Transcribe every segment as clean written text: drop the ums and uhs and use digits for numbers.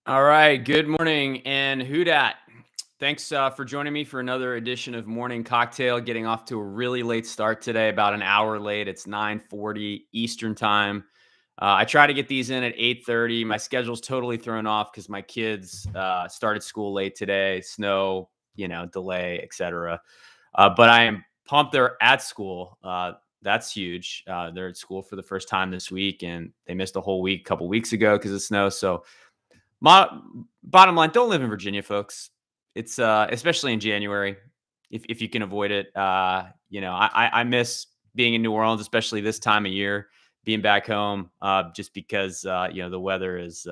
All right. Good morning and who dat? Thanks for joining me for another edition of Morning Cocktail. Getting off to a really late start today, about an hour late. It's 9:40 Eastern time. I try to get these in at 8:30. My schedule's totally thrown off because my kids started school late today. Snow, delay, etc. But I am pumped they're at school. That's huge. They're at school for the first time this week, and they missed a whole week a couple weeks ago because of snow. So my bottom line, don't live in Virginia, folks. It's especially in January, if you can avoid it. I miss being in New Orleans, especially this time of year, being back home, just because the weather is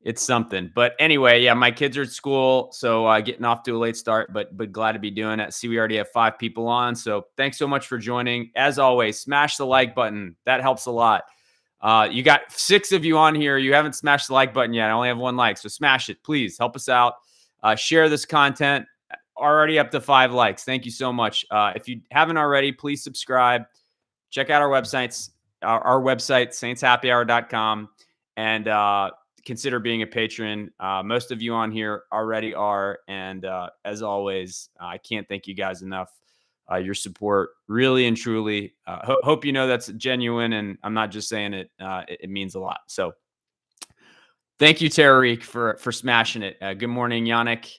it's something. But anyway, yeah, my kids are at school, so getting off to a late start, but glad to be doing it. See, we already have 5 people on, so thanks so much for joining. As always, smash the like button. That helps a lot. You got 6 of you on here. You haven't smashed the like button yet. I only have 1 like, so smash it, please. Help us out. Share this content. Already up to 5 likes. Thank you so much. If you haven't already, please subscribe. Check out our websites. Our website, saintshappyhour.com, and consider being a patron. Most of you on here already are, and as always, I can't thank you guys enough. Your support really and truly. Hope you know that's genuine, and I'm not just saying it. It means a lot. So thank you, Tariq, for smashing it. Good morning, Yannick.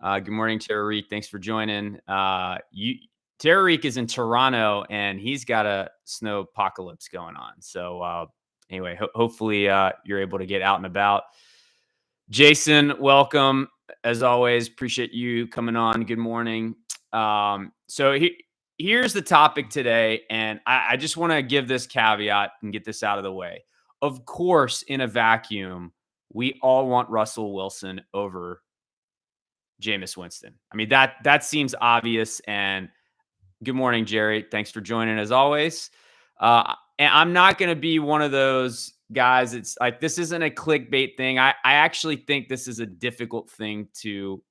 Good morning, Tariq. Thanks for joining. Tariq is in Toronto, and he's got a snow apocalypse going on. So anyway, hopefully you're able to get out and about. Jason, welcome. As always, appreciate you coming on. Good morning. Here's the topic today, and I just want to give this caveat and get this out of the way. Of course, in a vacuum, we all want Russell Wilson over Jameis Winston. I mean, that seems obvious. And good morning, Jerry. Thanks for joining as always. And I'm not going to be one of those guys. It's like, this isn't a clickbait thing. I actually think this is a difficult thing to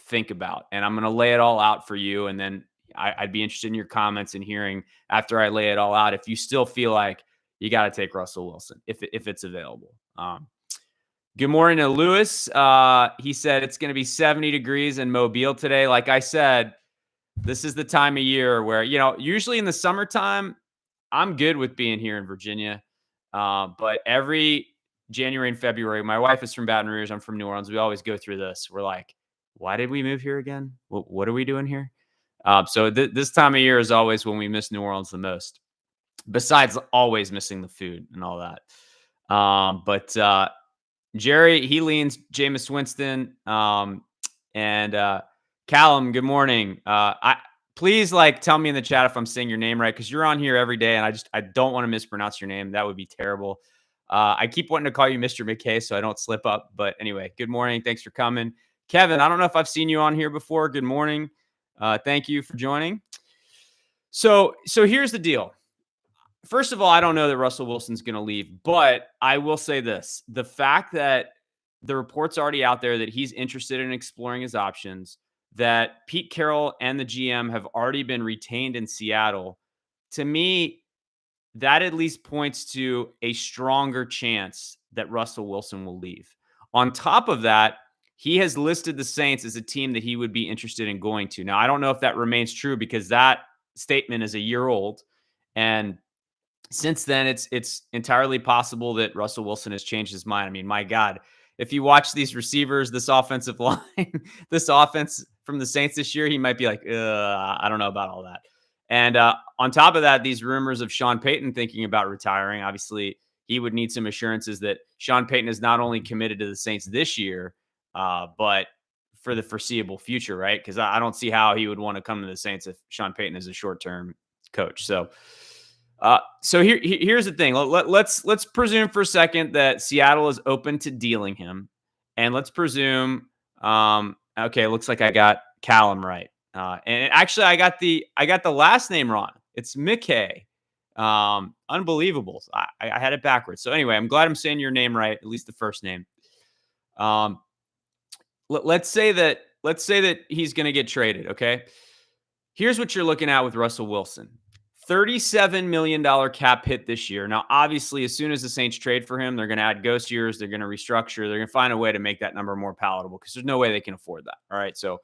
think about. And I'm going to lay it all out for you. And then I'd be interested in your comments and hearing after I lay it all out, if you still feel like you got to take Russell Wilson, if it's available. Good morning to Lewis. He said it's going to be 70 degrees in Mobile today. Like I said, this is the time of year where, usually in the summertime, I'm good with being here in Virginia. But every January and February, my wife is from Baton Rouge. I'm from New Orleans. We always go through this. We're like, why did we move here again? What are we doing here? So this time of year is always when we miss New Orleans the most, besides always missing the food and all that. But Jerry, he leans Jameis Winston. And Callum, good morning. Please tell me in the chat if I'm saying your name right, because you're on here every day, and I don't want to mispronounce your name. That would be terrible. I keep wanting to call you Mr. McKay so I don't slip up. But anyway, good morning. Thanks for coming. Kevin, I don't know if I've seen you on here before. Good morning. Thank you for joining. So here's the deal. First of all, I don't know that Russell Wilson's going to leave, but I will say this. The fact that the report's already out there that he's interested in exploring his options, that Pete Carroll and the GM have already been retained in Seattle, to me, that at least points to a stronger chance that Russell Wilson will leave. On top of that, he has listed the Saints as a team that he would be interested in going to. Now, I don't know if that remains true because that statement is a year old. And since then, it's entirely possible that Russell Wilson has changed his mind. I mean, my God, if you watch these receivers, this offensive line, this offense from the Saints this year, he might be like, I don't know about all that. And on top of that, these rumors of Sean Payton thinking about retiring, obviously, he would need some assurances that Sean Payton is not only committed to the Saints this year, but for the foreseeable future, right? Because I don't see how he would want to come to the Saints if Sean Payton is a short-term coach. So here's the thing. Let's presume for a second that Seattle is open to dealing him, and let's presume. Okay, looks like I got Callum right, and actually I got the last name wrong. It's McKay. Unbelievable. I had it backwards. So anyway, I'm glad I'm saying your name right, at least the first name. Let's say that he's going to get traded. Okay, here's what you're looking at with Russell Wilson. $37 million cap hit this year. Now, obviously, as soon as the Saints trade for him, they're going to add ghost years. They're going to restructure. They're going to find a way to make that number more palatable because there's no way they can afford that. All right. So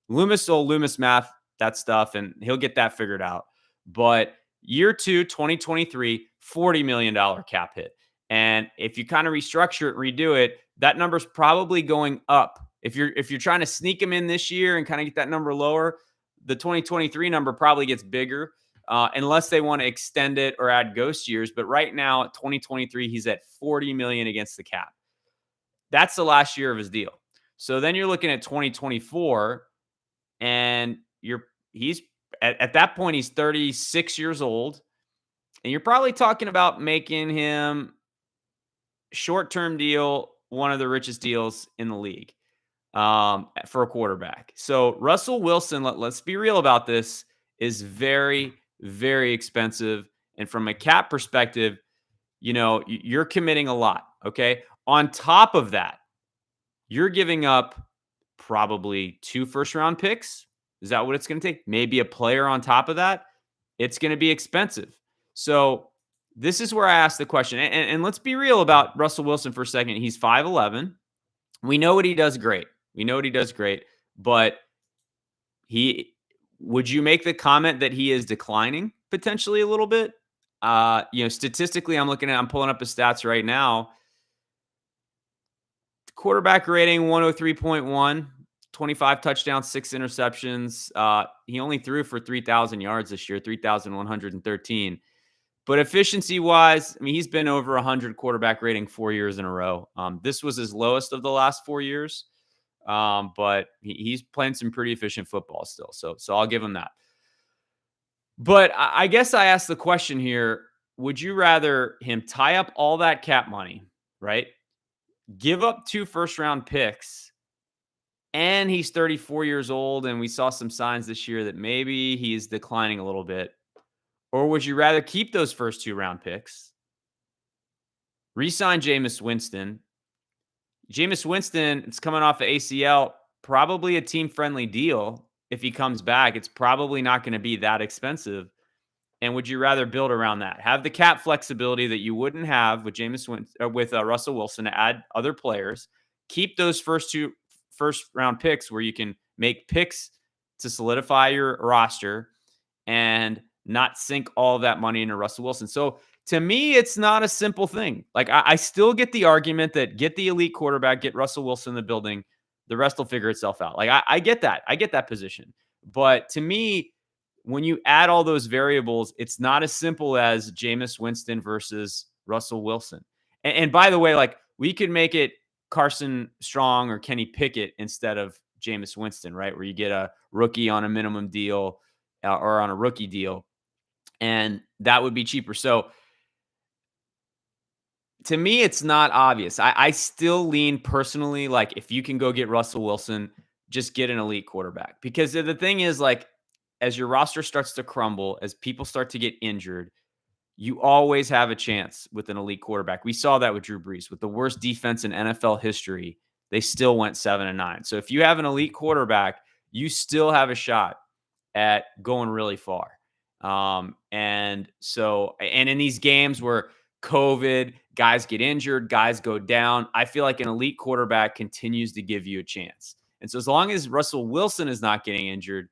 Loomis math, that stuff, and he'll get that figured out. But year two, 2023, $40 million cap hit. And if you kind of restructure it, redo it, that number's probably going up. If you're trying to sneak him in this year and kind of get that number lower, the 2023 number probably gets bigger. Unless they want to extend it or add ghost years. But right now, 2023, he's at $40 million against the cap. That's the last year of his deal. So then you're looking at 2024, and he's at that point, he's 36 years old, and you're probably talking about making him short-term deal, one of the richest deals in the league for a quarterback. So Russell Wilson, let's be real about this, is very, very expensive. And from a cap perspective, you're committing a lot. Okay. On top of that, you're giving up probably 2 first-round picks. Is that what it's going to take? Maybe a player on top of that. It's going to be expensive. So this is where I ask the question. And let's be real about Russell Wilson for a second. He's 5'11". We know what he does great. But would you make the comment that he is declining potentially a little bit? Statistically, I'm pulling up his stats right now. Quarterback rating 103.1, 25 touchdowns, 6 interceptions. He only threw for 3,000 yards this year, 3,113. But efficiency-wise, he's been over 100 quarterback rating 4 years in a row. This was his lowest of the last 4 years. But he's playing some pretty efficient football still. So I'll give him that. But I guess I asked the question here, would you rather him tie up all that cap money, right? Give up 2 first-round picks, and he's 34 years old, and we saw some signs this year that maybe he's declining a little bit. Or would you rather keep those first 2-round picks, re-sign Jameis Winston? Jameis Winston, it's coming off the ACL, probably a team-friendly deal. If he comes back, it's probably not going to be that expensive. And would you rather build around that? Have the cap flexibility that you wouldn't have with Russell Wilson to add other players. Keep those first 2 first-round picks where you can make picks to solidify your roster and not sink all of that money into Russell Wilson. So to me, it's not a simple thing. Like I still get the argument that get the elite quarterback, get Russell Wilson in the building, the rest will figure itself out. Like I get that. I get that position. But to me, when you add all those variables, it's not as simple as Jameis Winston versus Russell Wilson. And by the way, like we could make it Carson Strong or Kenny Pickett instead of Jameis Winston, right? Where you get a rookie on a minimum deal or on a rookie deal, and that would be cheaper. So to me, it's not obvious. I still lean personally, like if you can go get Russell Wilson, just get an elite quarterback. Because the thing is, like, as your roster starts to crumble, as people start to get injured, you always have a chance with an elite quarterback. We saw that with Drew Brees. With the worst defense in NFL history, they still went 7-9. So if you have an elite quarterback, you still have a shot at going really far. And in these games where COVID, guys get injured, guys go down, I feel like an elite quarterback continues to give you a chance. And so as long as Russell Wilson is not getting injured,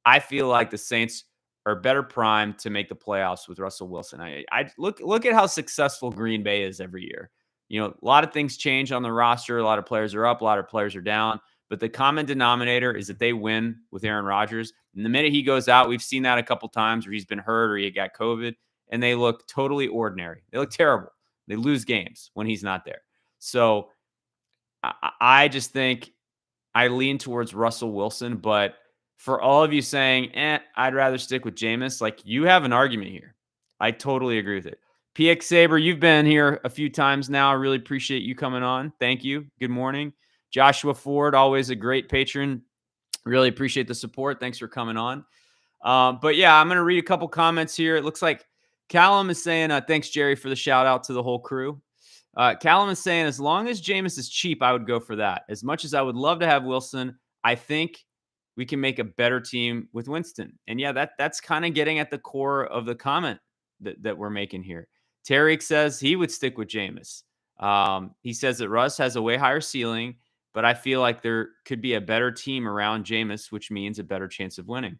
I feel like the Saints are better primed to make the playoffs with Russell Wilson. I look at how successful Green Bay is every year. A lot of things change on the roster. A lot of players are up, a lot of players are down. But the common denominator is that they win with Aaron Rodgers. And the minute he goes out, we've seen that a couple times where he's been hurt or he got COVID, and they look totally ordinary. They look terrible. They lose games when he's not there. So I just think I lean towards Russell Wilson, but for all of you saying, I'd rather stick with Jameis, like you have an argument here. I totally agree with it. PX Saber, you've been here a few times now. I really appreciate you coming on. Thank you. Good morning. Joshua Ford, always a great patron. Really appreciate the support. Thanks for coming on. But yeah, I'm going to read a couple comments here. It looks like Callum is saying, thanks, Jerry, for the shout out to the whole crew. Callum is saying, as long as Jameis is cheap, I would go for that. As much as I would love to have Wilson, I think we can make a better team with Winston. And yeah, that's kind of getting at the core of the comment that we're making here. Tariq says he would stick with Jameis. He says that Russ has a way higher ceiling, but I feel like there could be a better team around Jameis, which means a better chance of winning.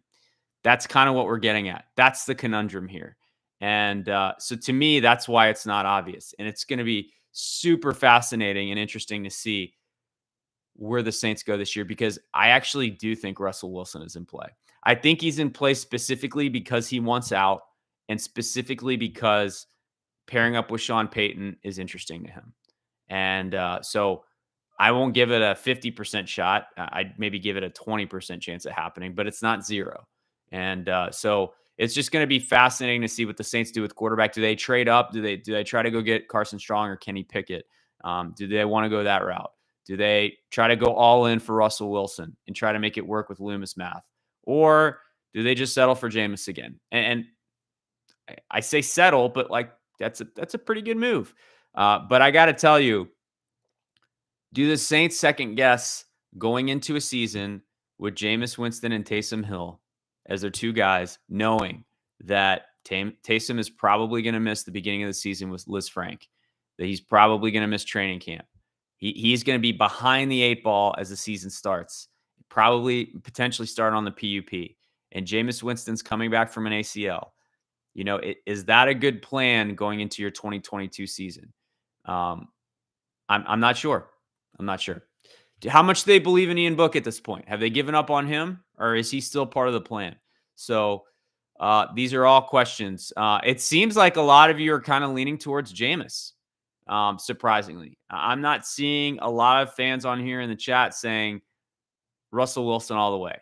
That's kind of what we're getting at. That's the conundrum here. And so to me, that's why it's not obvious. And it's going to be super fascinating and interesting to see where the Saints go this year, because I actually do think Russell Wilson is in play. I think he's in play specifically because he wants out, and specifically because pairing up with Sean Payton is interesting to him. And so I won't give it a 50% shot. I'd maybe give it a 20% chance of happening, but it's not zero. And so it's just going to be fascinating to see what the Saints do with quarterback. Do they trade up? Do they try to go get Carson Strong or Kenny Pickett? Do they want to go that route? Do they try to go all in for Russell Wilson and try to make it work with Loomis math? Or do they just settle for Jameis again? And I say settle, but like that's a pretty good move. But I got to tell you, do the Saints second guess going into a season with Jameis Winston and Taysom Hill as their two guys, knowing that Taysom is probably going to miss the beginning of the season with Liz Frank, that he's probably going to miss training camp. He's going to be behind the 8 ball as the season starts, probably potentially start on the PUP. And Jameis Winston's coming back from an ACL. Is that a good plan going into your 2022 season? I'm not sure. I'm not sure. How much do they believe in Ian Book at this point? Have they given up on him, or is he still part of the plan? So these are all questions. It seems like a lot of you are kind of leaning towards Jameis, surprisingly. I'm not seeing a lot of fans on here in the chat saying Russell Wilson all the way.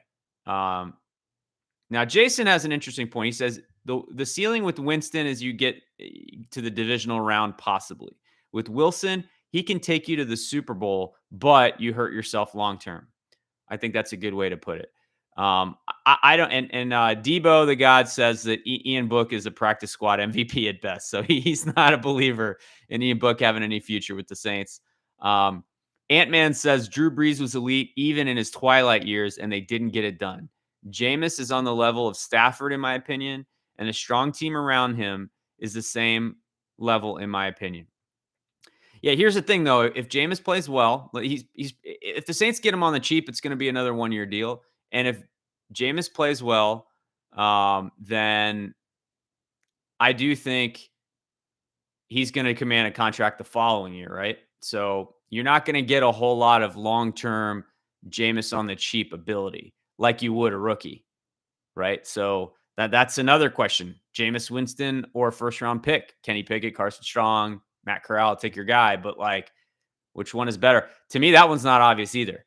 Now, Jason has an interesting point. He says the ceiling with Winston is you get to the divisional round possibly. With Wilson, he can take you to the Super Bowl, but you hurt yourself long term. I think that's a good way to put it. I don't. And Debo the God says that Ian Book is a practice squad MVP at best, so he's not a believer in Ian Book having any future with the Saints. Ant-Man says Drew Brees was elite even in his twilight years, and they didn't get it done. Jameis is on the level of Stafford, in my opinion, and a strong team around him is the same level, in my opinion. Yeah, here's the thing, though. If Jameis plays well, if the Saints get him on the cheap, it's going to be another 1-year deal. And if Jameis plays well, then I do think he's going to command a contract the following year, right? So you're not going to get a whole lot of long-term Jameis on the cheap ability like you would a rookie, right? So that's another question. Jameis Winston or first-round pick? Kenny Pickett, Carson Strong, Matt Corral, take your guy. But, like, which one is better? To me, that one's not obvious either.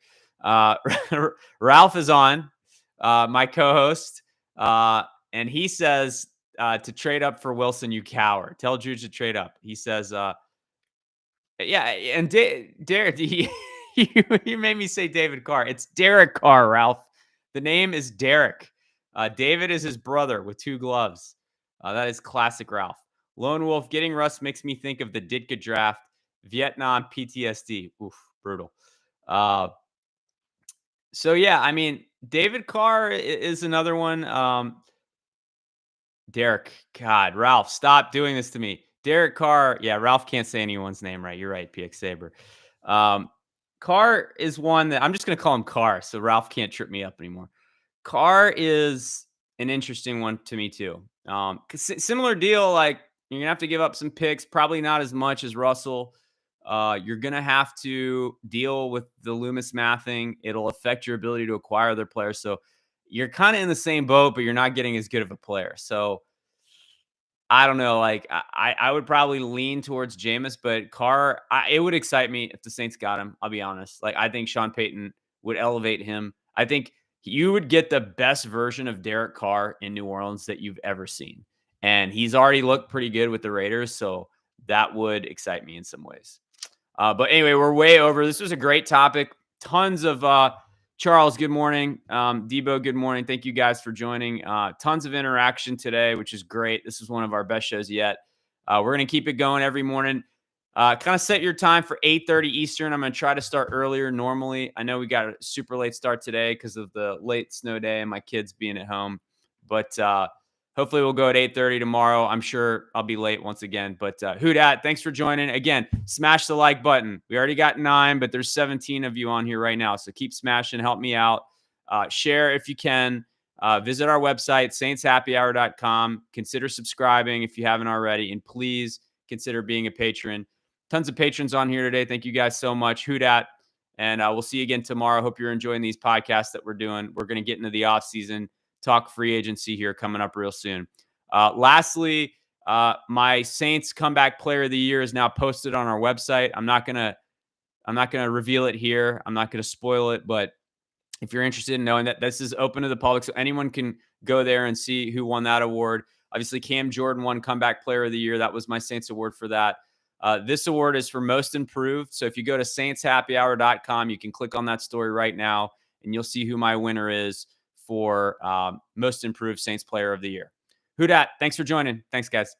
Ralph is on, my co-host, and he says to trade up for Wilson, you coward. Tell Juge to trade up. He says, yeah, and Derek, you made me say David Carr. It's Derek Carr, Ralph. The name is Derek. David is his brother with 2 gloves. That is classic Ralph. Lone Wolf, getting Russ makes me think of the Ditka draft. Vietnam PTSD. Oof, brutal. So, yeah, I mean, David Carr is another one. Derek, God, Ralph, stop doing this to me. Derek Carr, yeah, Ralph can't say anyone's name right. You're right, PX Saber. Carr is one that I'm just going to call him Carr, so Ralph can't trip me up anymore. Carr is an interesting one to me, too. Similar deal, like, you're going to have to give up some picks, probably not as much as Russell. You're going to have to deal with the Loomis mathing. It'll affect your ability to acquire other players. So you're kind of in the same boat, but you're not getting as good of a player. So I don't know. Like, I would probably lean towards Jameis, but Carr, it would excite me if the Saints got him. I'll be honest. Like, I think Sean Payton would elevate him. I think you would get the best version of Derek Carr in New Orleans that you've ever seen. And he's already looked pretty good with the Raiders. So that would excite me in some ways. But anyway, we're way over. This was a great topic. Tons of Charles, good morning. Debo, good morning. Thank you guys for joining. Tons of interaction today, which is great. This is one of our best shows yet. We're going to keep it going every morning. Kind of set your time for 8:30 Eastern. I'm going to try to start earlier normally. I know we got a super late start today because of the late snow day and my kids being at home. But hopefully we'll go at 8:30 tomorrow. I'm sure I'll be late once again. But who dat? Thanks for joining. Again, smash the like button. We already got 9, but there's 17 of you on here right now. So keep smashing. Help me out. Share if you can. Visit our website, saintshappyhour.com. Consider subscribing if you haven't already. And please consider being a patron. Tons of patrons on here today. Thank you guys so much. Who dat? And we'll see you again tomorrow. Hope you're enjoying these podcasts that we're doing. We're going to get into the off season, talk free agency here coming up real soon. Lastly, my Saints comeback player of the year is now posted on our website. I'm not gonna reveal it here. I'm not gonna spoil it, but if you're interested in knowing that, this is open to the public, so anyone can go there and see who won that award. Obviously, Cam Jordan won comeback player of the year. That was my Saints award for that. This award is for most improved. So if you go to saintshappyhour.com, you can click on that story right now, and you'll see who my winner is for most improved Saints player of the year. Who dat? Thanks for joining. Thanks, guys.